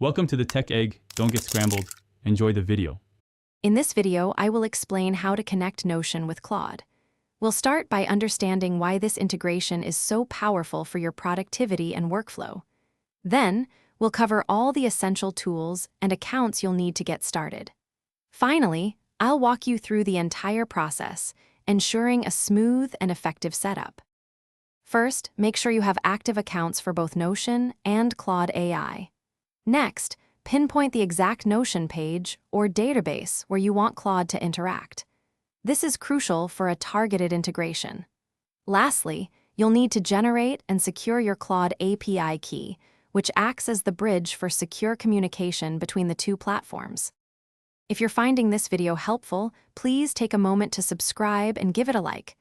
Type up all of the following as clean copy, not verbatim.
Welcome to the Tech Egg. Don't get scrambled. Enjoy the video. In this video, I will explain how to connect Notion with Claude. We'll start by understanding why this integration is so powerful for your productivity and workflow. Then, we'll cover all the essential tools and accounts you'll need to get started. Finally, I'll walk you through the entire process, ensuring a smooth and effective setup. First, make sure you have active accounts for both Notion and Claude AI. Next, pinpoint the exact Notion page or database where you want Claude to interact. This is crucial for a targeted integration. Lastly, you'll need to generate and secure your Claude API key, which acts as the bridge for secure communication between the two platforms. If you're finding this video helpful, please take a moment to subscribe and give it a like.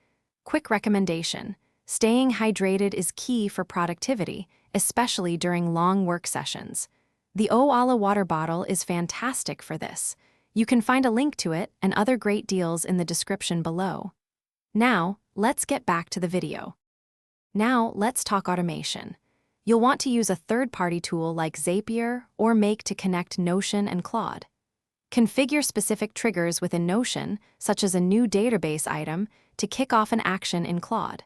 Quick recommendation: staying hydrated is key for productivity, especially during long work sessions. The Oala water bottle is fantastic for this. You can find a link to it and other great deals in the description below. Now, let's get back to the video. Now, let's talk automation. You'll want to use a third-party tool like Zapier or Make to connect Notion and Claude. Configure specific triggers within Notion, such as a new database item, to kick off an action in Claude.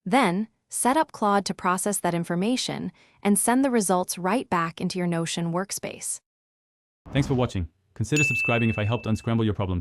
Then, set up Claude to process that information and send the results right back into your Notion workspace. Thanks for watching. Consider subscribing if I helped unscramble your problems.